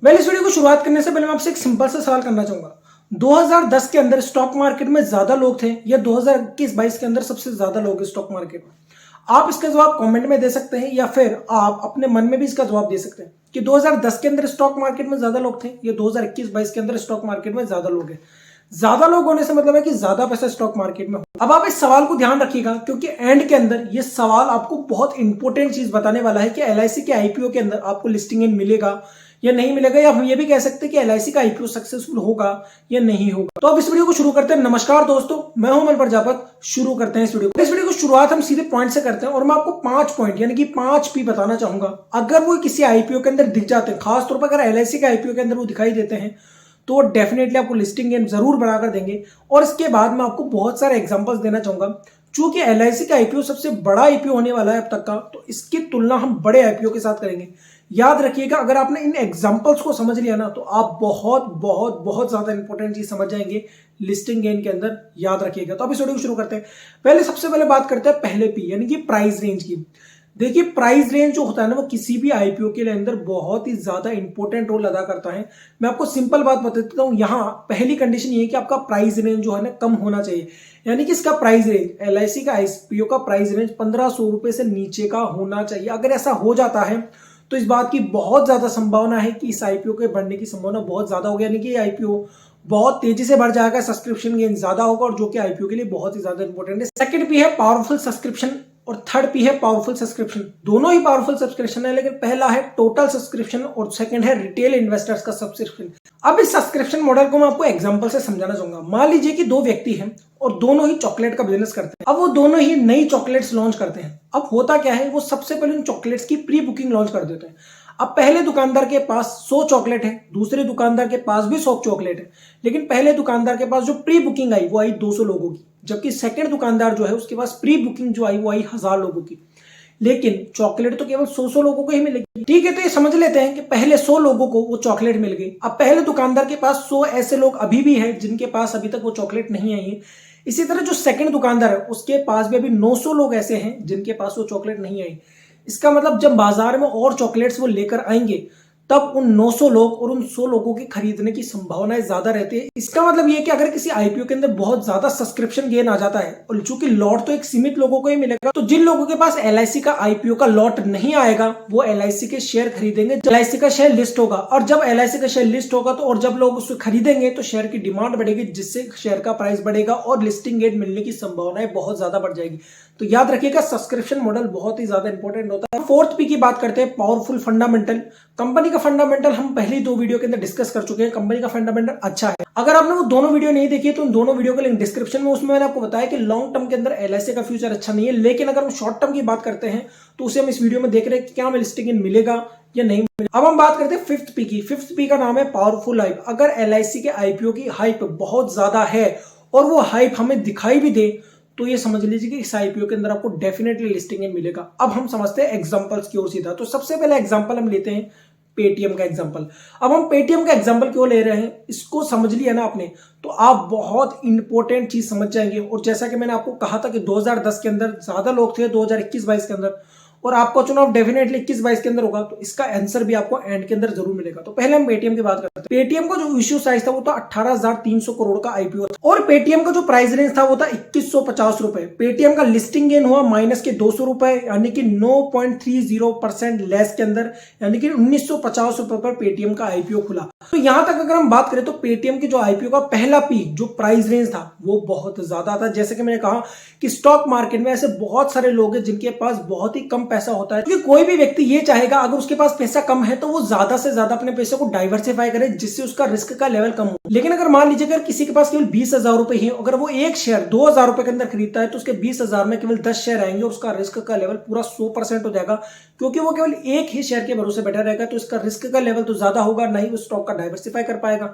इस वीडियो को शुरुआत करने से पहले मैं आपसे एक सिंपल सा सवाल करना चाहूंगा। 2010 के अंदर स्टॉक मार्केट में ज्यादा लोग थे या 2021-22 के अंदर सबसे ज्यादा लोग स्टॉक मार्केट में? आप इसका जवाब कमेंट में दे सकते हैं या फिर आप अपने मन में भी इसका जवाब दे सकते हैं कि 2010 के अंदर स्टॉक मार्केट में ज्यादा लोग थे या 2021-22 के अंदर स्टॉक मार्केट में ज्यादा लोग हैं। ज्यादा लोग होने से मतलब है कि ज्यादा पैसा स्टॉक मार्केट में हो। अब आप इस सवाल को ध्यान रखिएगा क्योंकि एंड के अंदर ये सवाल आपको बहुत इंपॉर्टेंट चीज बताने वाला है कि एलआईसी के आईपीओ के अंदर आपको लिस्टिंग इन मिलेगा या नहीं मिलेगा, या हम ये भी कह सकते हैं कि एलआईसी का आईपीओ सक्सेसफुल होगा या नहीं होगा। तो अब इस वीडियो को शुरू करते हैं। नमस्कार दोस्तों, मैं हूं अमन प्रजापत। शुरू करते हैं इस वीडियो को शुरुआत हम सीधे पॉइंट से करते हैं और मैं आपको 5 पॉइंट यानी कि 5 पी बताना चाहूंगा। अगर वो किसी आईपीओ के अंदर दिख जाते हैं, खासतौर पर अगर एलआईसी के आईपीओ के अंदर वो दिखाई देते हैं, तो वो डेफिनेटली आपको लिस्टिंग गेन जरूर बनाकर देंगे। और इसके बाद मैं आपको बहुत सारे एग्जांपल्स देना चाहूंगा। चूंकि एलआईसी का आईपीओ सबसे बड़ा आईपीओ होने वाला है अब तक का, तो इसकी तुलना हम बड़े आईपीओ के साथ करेंगे। याद रखिएगा, अगर आपने इन एग्जांपल्स को समझ लिया ना, तो आप बहुत बहुत बहुत ज्यादा इंपॉर्टेंट चीज समझ जाएंगे लिस्टिंग गेन के अंदर। याद रखिएगा। तो अब इस वीडियो को शुरू करते हैं। सबसे पहले बात करते हैं पहले पी यानी कि प्राइस रेंज की। देखिए, प्राइस रेंज जो होता है ना, वो किसी भी आईपीओ के अंदर बहुत ही ज्यादा इंपॉर्टेंट रोल अदा करता है। मैं आपको सिंपल बात बता देता हूं। यहाँ पहली कंडीशन ये है कि आपका प्राइस रेंज जो है ना कम होना चाहिए। यानी कि इसका प्राइस रेंज, एलआईसी का आईपीओ का प्राइस रेंज 1500 रुपए से नीचे का होना चाहिए। अगर ऐसा हो जाता है तो इस बात की बहुत ज्यादा संभावना है कि इस आईपीओ के बढ़ने की संभावना बहुत ज्यादा होगी, यानी कि आईपीओ बहुत तेजी से बढ़ जाएगा, सब्सक्रिप्शन गेन ज्यादा होगा, और जो कि आईपीओ के लिए बहुत ही ज्यादा इंपॉर्टेंट है। सेकंड पी है पावरफुल सब्सक्रिप्शन और थर्ड पी है पावरफुल सब्सक्रिप्शन। दोनों ही पावरफुल सब्सक्रिप्शन है, लेकिन पहला है टोटल सब्सक्रिप्शन और सेकंड है रिटेल इन्वेस्टर्स का सब्सक्रिप्शन। अब इस सब्सक्रिप्शन मॉडल को मैं आपको एग्जांपल से समझाना चाहूंगा। मान लीजिए कि दो व्यक्ति हैं और दोनों ही चॉकलेट का बिजनेस करते हैं। अब वो दोनों ही नई चॉकलेट्स लॉन्च करते हैं। अब होता क्या है, वो सबसे पहले उन चॉकलेट्स की प्री बुकिंग लॉन्च कर देते हैं। अब पहले दुकानदार के पास 100 चॉकलेट है, दूसरे दुकानदार के पास भी 100 चॉकलेट है, लेकिन पहले दुकानदार के पास जो प्री बुकिंग आई वो आई 200 लोगों की, जबकि सेकंड दुकानदार जो है उसके पास प्री बुकिंग जो आई वो आई 1000 लोगों की। लेकिन चॉकलेट तो केवल 100 लोगों को ही मिलेगी। ठीक है, तो ये समझ लेते हैं कि पहले 100 लोगों को वो चॉकलेट मिल गई। अब पहले दुकानदार के पास 100 ऐसे लोग अभी भी हैं जिनके पास अभी तक वो चॉकलेट नहीं आई है। इसी तरह जो सेकंड दुकानदार है उसके पास भी अभी 900 लोग ऐसे हैं जिनके पास वो चॉकलेट नहीं आई। इसका मतलब जब बाजार में और चॉकलेट्स वो लेकर आएंगे, तब उन 900 लोग और उन 100 लोगों के खरीदने की संभावनाएं ज्यादा रहती है। इसका मतलब ये कि अगर किसी आईपीओ के अंदर बहुत ज्यादा सब्सक्रिप्शन गेन आ जाता है, और चूंकि लॉट तो एक सीमित लोगों को ही मिलेगा, तो जिन लोगों के पास एलआईसी का आईपीओ का लॉट नहीं आएगा वो एलआईसी के शेयर खरीदेंगे। एलआईसी का शेयर लिस्ट होगा, और जब एलआईसी का शेयर लिस्ट होगा तो और जब लोग उसको खरीदेंगे तो शेयर की डिमांड बढ़ेगी, जिससे शेयर का प्राइस बढ़ेगा और लिस्टिंग गेन मिलने की संभावनाएं बहुत ज्यादा बढ़ जाएगी। तो याद रखिएगा, सब्सक्रिप्शन मॉडल बहुत ही ज्यादा इंपॉर्टेंट होता है। फोर्थ पी की बात करते हैं, पावरफुल फंडामेंटल। कंपनी का फंडामेंटल हम पहली 2 वीडियो के अंदर डिस्कस कर चुके हैं। कंपनी का फंडामेंटल अच्छा है। अगर आपने वो दोनों वीडियो नहीं देखी तो उन दोनों वीडियो का लिंक डिस्क्रिप्शन में, उसमें मैंने आपको बताया कि लॉन्ग टर्म के अंदर एलआईसी का फ्यूचर अच्छा नहीं है। लेकिन अगर हम शॉर्ट टर्म की बात करते हैं तो उसे हम इस वीडियो में देख रहे हैं कि क्या हमें लिस्टिंग इन मिलेगा या नहीं मिलेगा। अब हम बात करते हैं फिफ्थ पी की। फिफ्थ पी का नाम है पावरफुल हाइप। अगर एलआईसी के आईपीओ की हाइप बहुत ज्यादा है और वो हाइप हमें दिखाई भी दे, तो ये समझ लीजिए कि इस आईपीओ के अंदर आपको डेफिनेटली लिस्टिंग इन मिलेगा। अब हम समझते हैं एग्जांपल्स की ओर सीधा। तो सबसे पहले एग्जांपल हम लेते हैं पेटीएम का एग्जांपल। अब हम पेटीएम का एग्जांपल क्यों ले रहे हैं, इसको समझ लिया ना आपने, तो आप बहुत इंपॉर्टेंट चीज समझ जाएंगे। और जैसा कि मैंने आपको कहा था कि 2010 के अंदर ज्यादा लोग थे 2021-22 के अंदर, और आपका चुनाव डेफिनेटली 21-22 के अंदर होगा, तो इसका आंसर भी आपको एंड के अंदर जरूर मिलेगा। तो पहले हम पेटीएम की बात करते हैं। पेटीएम का जो इश्यू साइज था वो था 18,300 करोड़ का आईपीओ था, और पेटीएम का जो प्राइस रेंज था वो था 2150 रुपए। पेटीएम का लिस्टिंग गेन हुआ माइनस के 200 रुपए, यानी कि 9.30% लेस के अंदर, यानी कि 1950 रुपए पर पेटीएम का आईपीओ खुला। तो यहां तक अगर हम बात करें तो पेटीएम की जो आईपीओ का पहला पी जो प्राइस रेंज था वो बहुत ज्यादा था। जैसे कि मैंने कहा कि स्टॉक मार्केट में ऐसे बहुत सारे लोग हैं जिनके पास बहुत ही कम पैसा होता है, क्योंकि कोई भी व्यक्ति ये चाहेगा अगर उसके पास पैसा कम है तो वो ज्यादा से ज्यादा अपने पैसे को डाइवर्सिफाई करे, जिससे उसका रिस्क का लेवल कम हो। लेकिन अगर मान लीजिए अगर किसी के पास केवल 20,000 रुपए ही, अगर वो एक शेयर 2,000 रुपए के अंदर खरीदता है तो उसके 20,000 में केवल 10 शेयर आएंगे और उसका रिस्क का लेवल पूरा 100% हो जाएगा, क्योंकि वो केवल एक ही शेयर के भरोसे बैठा रहेगा। तो इसका रिस्क का लेवल तो ज्यादा होगा, ना ही वो स्टॉक का डाइवर्सिफाई कर पाएगा,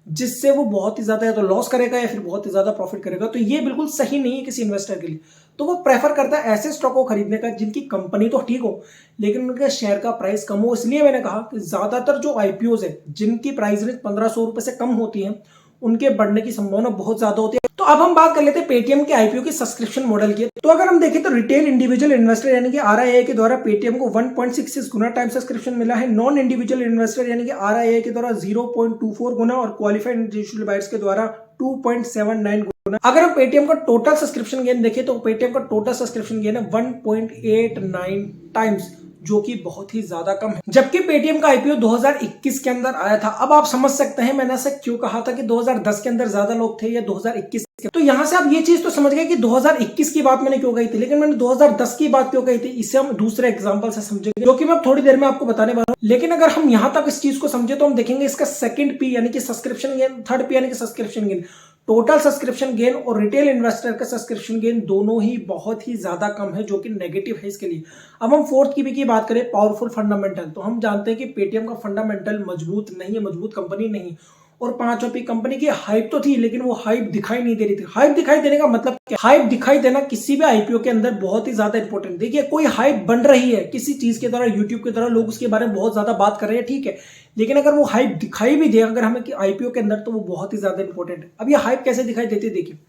जिससे वो बहुत ही ज्यादा या तो लॉस करेगा या फिर बहुत ही ज्यादा प्रॉफिट करेगा। तो ये बिल्कुल सही नहीं है किसी इन्वेस्टर के लिए। तो वो प्रेफर करता है ऐसे स्टॉक को खरीदने का जिनकी कंपनी तो ठीक हो लेकिन उनके शेयर का प्राइस कम हो। इसलिए मैंने कहा कि ज्यादातर जो आईपीओज है जिनकी प्राइस रेंज 1500 रुपए से कम होती है, उनके बढ़ने की संभावना बहुत ज्यादा होती है। तो अब हम बात कर लेते हैं पेटीएम के आईपीओ के सब्सक्रिप्शन मॉडल की। तो अगर हम देखें तो रिटेल इंडिविजुअल इन्वेस्टर यानी कि आरआईआई के द्वारा पेटीएम को 1.66 गुना टाइम सब्सक्रिप्शन मिला है। नॉन इंडिविजुअल इन्वेस्टर यानी कि आरआईआई के द्वारा 0.24 गुना और क्वालिफाइड इंस्टीट्यूशनल बायर्स के द्वारा 2.79 गुना। अगर हम पेटीएम का टोटल सब्सक्रिप्शन गेन देखें तो पेटीएम का टोटल सब्सक्रिप्शन गेन है 1.89 टाइम्स, जो कि बहुत ही ज्यादा कम है। जबकि पेटीएम का आईपीओ 2021 के अंदर आया था। अब आप समझ सकते हैं मैंने ऐसा क्यों कहा था कि 2010 के अंदर ज्यादा लोग थे या 2021 के। तो यहां से आप ये चीज तो समझ गए कि 2021 की बात मैंने क्यों कही थी, लेकिन मैंने 2010 की बात क्यों कही थी, इसे हम दूसरे एग्जांपल से समझेंगे, जो कि मैं थोड़ी देर में आपको बताने वाला हूं। लेकिन अगर हम यहां तक इस चीज को समझे तो हम देखेंगे इसका सेकंड पी यानी कि सब्सक्रिप्शन गेन, थर्ड पी यानी कि subscription gain, total subscription gain और रिटेल इन्वेस्टर का सब्सक्रिप्शन गेन दोनों ही बहुत ही ज्यादा कम है, जो कि नेगेटिव है इसके लिए। अब हम फोर्थ की भी की बात करें, पावरफुल फंडामेंटल, तो हम जानते हैं कि पेटीएम का फंडामेंटल मजबूत नहीं है, मजबूत कंपनी नहीं। और पांचों पी कंपनी की हाइप तो थी, लेकिन वो हाइप दिखाई नहीं दे रही थी। हाइप दिखाई देने का मतलब क्या? हाइप दिखाई देना किसी भी आईपीओ के अंदर बहुत ही ज्यादा इंपॉर्टेंट। देखिए, कोई हाइप बन रही है किसी चीज के द्वारा, यूट्यूब के द्वारा लोग उसके बारे में बहुत ज्यादा बात कर रहे हैं, ठीक है, लेकिन अगर वो हाइप दिखाई भी दे अगर हमें आईपीओ के अंदर, तो वो बहुत ही ज्यादा इंपॉर्टेंट है। अब ये हाइप कैसे दिखाई देती है, देखिए,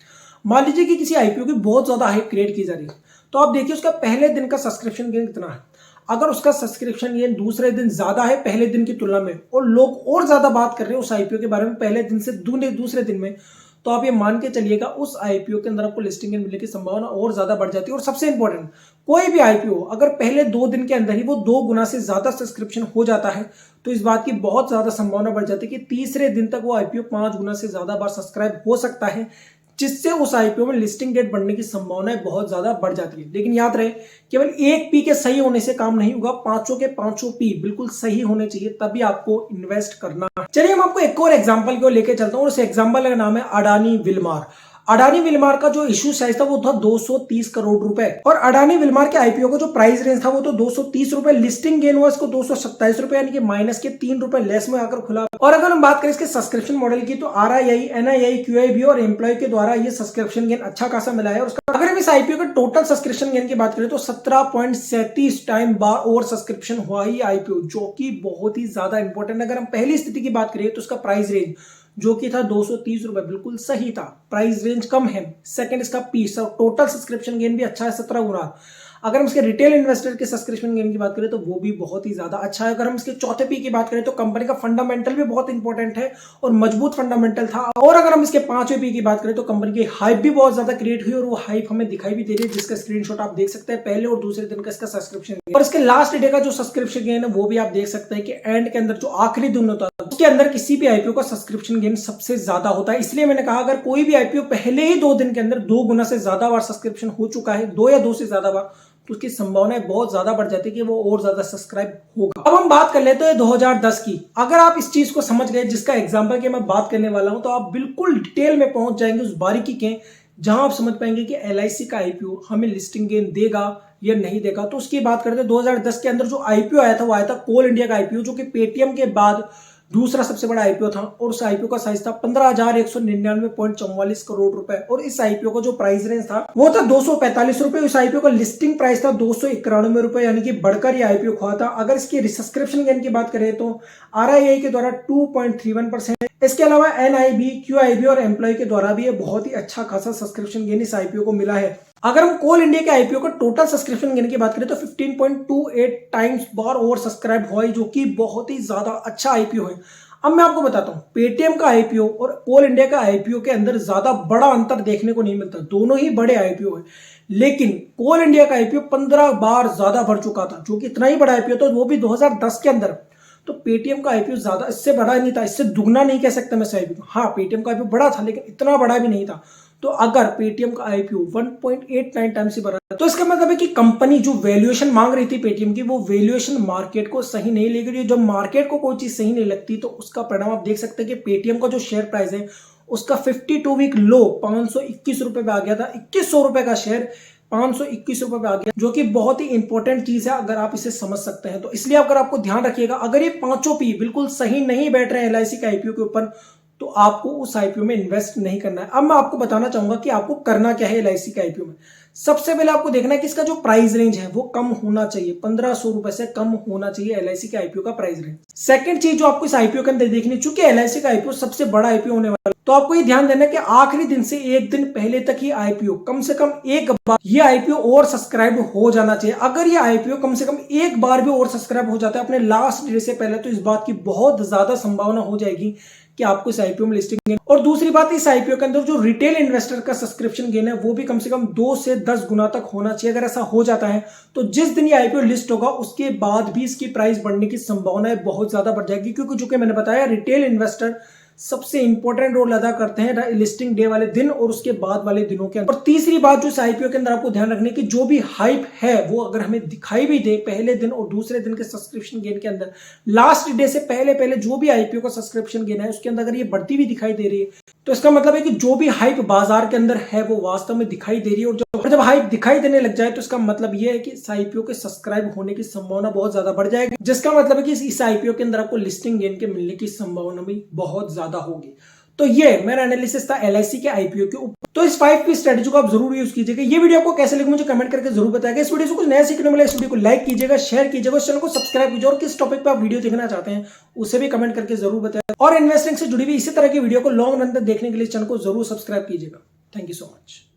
मान लीजिए कि किसी आईपीओ की बहुत ज्यादा हाइप क्रिएट की जा रही है, तो आप देखिए उसका पहले दिन का सब्सक्रिप्शन गेन कितना है। अगर उसका सब्सक्रिप्शन गेन दूसरे दिन ज्यादा है पहले दिन की तुलना में, और लोग और ज्यादा बात कर रहे हैं उस आईपीओ के बारे में पहले दिन से दूसरे दिन में, तो आप ये मान के चलिएगा उस आईपीओ के अंदर आपको लिस्टिंग मिलने की संभावना और ज्यादा बढ़ जाती है। और सबसे इंपॉर्टेंट, कोई भी आईपीओ अगर पहले 2 दिन के अंदर ही वो 2 गुना से ज्यादा सब्सक्रिप्शन हो जाता है, तो इस बात की बहुत ज्यादा संभावना बढ़ जाती है कि तीसरे दिन तक वो आईपीओ 5 गुना से ज्यादा बार सब्सक्राइब हो सकता है, जिससे उस आईपीओ में लिस्टिंग डेट बढ़ने की संभावनाएं बहुत ज्यादा बढ़ जाती है। लेकिन याद रहे, केवल एक पी के सही होने से काम नहीं होगा, पांचों के पांचों पी बिल्कुल सही होने चाहिए, तभी आपको इन्वेस्ट करना है। चलिए हम आपको एक और एग्जांपल को लेकर चलता हूं, और उस एग्जांपल का नाम है अडानी विलमार। अडानी विलमार का जो इश्यू साइज था वो था 230 करोड़ रुपए, और अडानी विलमार के आईपीओ का जो प्राइस रेंज था वो तो 230 रुपए, लिस्टिंग गेन हुआ इसको 227 रुपए, यानी कि माइनस के 3 रुपए लेस में आकर खुला। और अगर हम बात करें इसके सब्सक्रिप्शन मॉडल की, तो आरआईआई, एनआईआई, क्यूआईबी और एम्प्लॉय के द्वारा ये सब्सक्रिप्शन गेन अच्छा खासा मिला है। उसका अगर हम इस आईपीओ के टोटल सब्सक्रिप्शन गेन की बात करें तो 17.37 टाइम बार और सब्सक्रिप्शन हुआ ही आईपीओ, जो कि बहुत ही ज्यादा इंपॉर्टेंट। अगर हम पहली स्थिति की बात करें तो उसका प्राइस रेंज जो कि था 230 रुपए, बिल्कुल सही था, प्राइस रेंज कम है। सेकंड इसका पी, टोटल सब्सक्रिप्शन गेन भी अच्छा है 17 गुना। अगर हम इसके रिटेल इन्वेस्टर के सब्सक्रिप्शन गेन की बात करें तो वो भी बहुत ही ज्यादा अच्छा है। अगर हम इसके चौथे पी की बात करें तो कंपनी का फंडामेंटल भी बहुत इंपॉर्टेंट है और मजबूत फंडामेंटल था। और अगर हम इसके पांचवें पी की बात करें तो कंपनी की हाइप भी बहुत ज्यादा क्रिएट हुई, और वो हाइप हमें दिखाई भी दे रही है, जिसका स्क्रीनशॉट आप देख सकते हैं पहले और दूसरे दिन का इसका सब्सक्रिप्शन गेन। और इसके लास्ट डे का जो सब्सक्रिप्शन गेन है वो भी आप देख सकते हैं कि एंड के अंदर जो आखिरी दिन होता है उसके अंदर किसी भी आईपीओ का सब्सक्रिप्शन गेन सबसे ज्यादा होता है। इसलिए मैंने कहा अगर कोई भी आईपीओ पहले ही 2 दिन के अंदर 2 गुना से ज्यादा बार सब्सक्रिप्शन हो चुका है, 2 या 2 से ज्यादा बार, तो उसकी संभावना बहुत ज्यादा बढ़ जाती है कि वो और ज्यादा सब्सक्राइब होगा। अब हम बात कर लेते हैं 2010 की। अगर आप इस चीज को समझ गए जिसका एग्जांपल की मैं बात करने वाला हूं, तो आप बिल्कुल डिटेल में पहुंच जाएंगे उस बारीकी के, जहां आप समझ पाएंगे कि एलआईसी का आईपीओ हमें लिस्टिंग गेन देगा या नहीं देगा। तो उसकी बात करते हैं 2010 के अंदर जो आईपीओ आया था वो आया था कोल इंडिया का आईपीओ, जो कि पेटीएम के बाद दूसरा सबसे बड़ा आईपीओ था, और उस आईपीओ का साइज था 15,199.44 करोड़ रुपए। और इस आईपीओ का जो प्राइस रेंज था वो था 245 रुपए। इस आईपीओ का लिस्टिंग प्राइस था 291 रुपए, यानी कि बढ़कर ये आईपीओ हुआ था। अगर इसकी सब्सक्रिप्शन गेन की बात करें तो आरआईआई के द्वारा 2.31%, इसके अलावा एनआईबी, क्यूआईबी और एम्प्लॉय के द्वारा भी ये बहुत ही अच्छा खासा सब्सक्रिप्शन गेन इस आईपीओ को मिला है। अगर हम कोल इंडिया के आईपीओ का टोटल सब्सक्रिप्शन गेन की बात करें तो 15.28 टाइम्स बार ओवर सब्सक्राइब हुआ है, जो कि बहुत ही ज्यादा अच्छा आईपीओ है। अब मैं आपको बताता हूं, पेटीएम का आईपीओ और कोल इंडिया का आईपीओ के अंदर ज्यादा बड़ा अंतर देखने को नहीं मिलता, दोनों ही बड़े आईपीओ है। लेकिन कोल इंडिया का आईपीओ 15 बार ज्यादा बढ़ चुका था, जो कि इतना ही बड़ा आईपीओ था, वो भी 2010 के अंदर। तो पेटीएम का आईपीओ ज्यादा इससे बड़ा नहीं था, इससे दुगना नहीं कह सकता मैं आईपीओ। हाँ, पेटीएम का आईपीओ बड़ा था, लेकिन इतना बड़ा भी नहीं था। तो अगर पेटीएम का आईपीओ 1.89 टाइम्स से बढ़ा, तो इसका मतलब है कि कंपनी जो वैल्यूएशन मांग रही थी पेटीएम की, वो वैल्यूएशन मार्केट को सही नहीं लग रही है। जब मार्केट को कोई चीज सही नहीं लगती तो उसका परिणाम आप देख सकते हैं कि पेटीएम का जो शेयर प्राइस है उसका 52 वीक लो 521 रुपए पे आ गया था। 2100 रुपए का शेयर 521 रुपए पे आ गया, जो कि बहुत ही इंपॉर्टेंट चीज है अगर आप इसे समझ सकते हैं। तो इसलिए अगर आपको ध्यान रखिएगा, अगर ये पांचों पी बिल्कुल सही नहीं बैठ रहे हैं एलआईसी का आईपीओ के ऊपर, तो आपको उस आईपीओ में इन्वेस्ट नहीं करना है। अब मैं आपको बताना चाहूंगा कि आपको करना क्या है एलआईसी के आईपीओ में। सबसे पहले आपको देखना है कि इसका जो प्राइस रेंज है वो कम होना चाहिए, 1500 रुपए से कम होना चाहिए एलआईसी के आईपीओ का प्राइस रेंज। सेकंड चीज जो आपको इस आईपीओ के अंदर देखनी, चूंकि एलआईसी का आईपीओ सबसे बड़ा आईपीओ होने वाला, तो आपको ये ध्यान देना कि आखिरी दिन से एक दिन पहले तक ही आईपीओ कम से कम एक बार ये आईपीओ और सब्सक्राइब हो जाना चाहिए। अगर ये आईपीओ कम से कम एक बार भी और सब्सक्राइब हो जाता है अपने लास्ट डे से पहले, तो इस बात की बहुत ज्यादा संभावना हो जाएगी कि आपको इस आईपीओ में लिस्टिंग गेन। और दूसरी बात, इस आईपीओ के अंदर जो रिटेल इन्वेस्टर का सब्सक्रिप्शन गेन है वो भी कम से कम 2 से 10 गुना तक होना चाहिए। अगर ऐसा हो जाता है तो जिस दिन ये आईपीओ लिस्ट होगा उसके बाद भी इसकी प्राइस बढ़ने की संभावना बहुत ज्यादा बढ़ जाएगी, क्योंकि जो कि मैंने बताया रिटेल इन्वेस्टर सबसे इंपॉर्टेंट रोल अदा करते हैं लिस्टिंग डे वाले दिन और उसके बाद वाले दिनों के अंदर। और तीसरी बात जो इस आईपीओ के अंदर आपको ध्यान रखने की, जो भी हाइप है वो अगर हमें दिखाई भी दे पहले दिन और दूसरे दिन के सब्सक्रिप्शन गेन के अंदर, लास्ट डे से पहले पहले जो भी आईपीओ का सब्सक्रिप्शन गेन है उसके अंदर अगर ये बढ़ती हुई दिखाई दे रही है, तो इसका मतलब है कि जो भी हाइप बाजार के अंदर है वो वास्तव में दिखाई दे रही है। और जब हाइप दिखाई देने लग जाए तो इसका मतलब ये है कि इस आईपीओ के सब्सक्राइब होने की संभावना बहुत ज्यादा बढ़ जाएगी, जिसका मतलब है कि इस आईपीओ के अंदर आपको लिस्टिंग गेन के मिलने की संभावना भी बहुत ज्यादा होगी। तो ये मेरा एनालिसिस था एलआईसी के आईपीओ के ऊपर। तो इस 5P स्ट्रेटजी को आप जरूर यूज कीजिएगा। ये वीडियो आपको कैसे लगी मुझे कमेंट करके जरूर बताइएगा। इस वीडियो से कुछ नया सीखने मिला, इस वीडियो को लाइक कीजिएगा, शेयर कीजिएगा, इस चैनल को सब्सक्राइब कीजिए और किस टॉपिक पे आप वीडियो देखना चाहते हैं उसे भी कमेंट करके जरूर बताइए। और इन्वेस्टिंग से जुड़ी हुई इसी तरह की वीडियो को लॉन्ग रन तक देखने के लिए चैनल को जरूर सब्सक्राइब कीजिएगा। Thank you so much.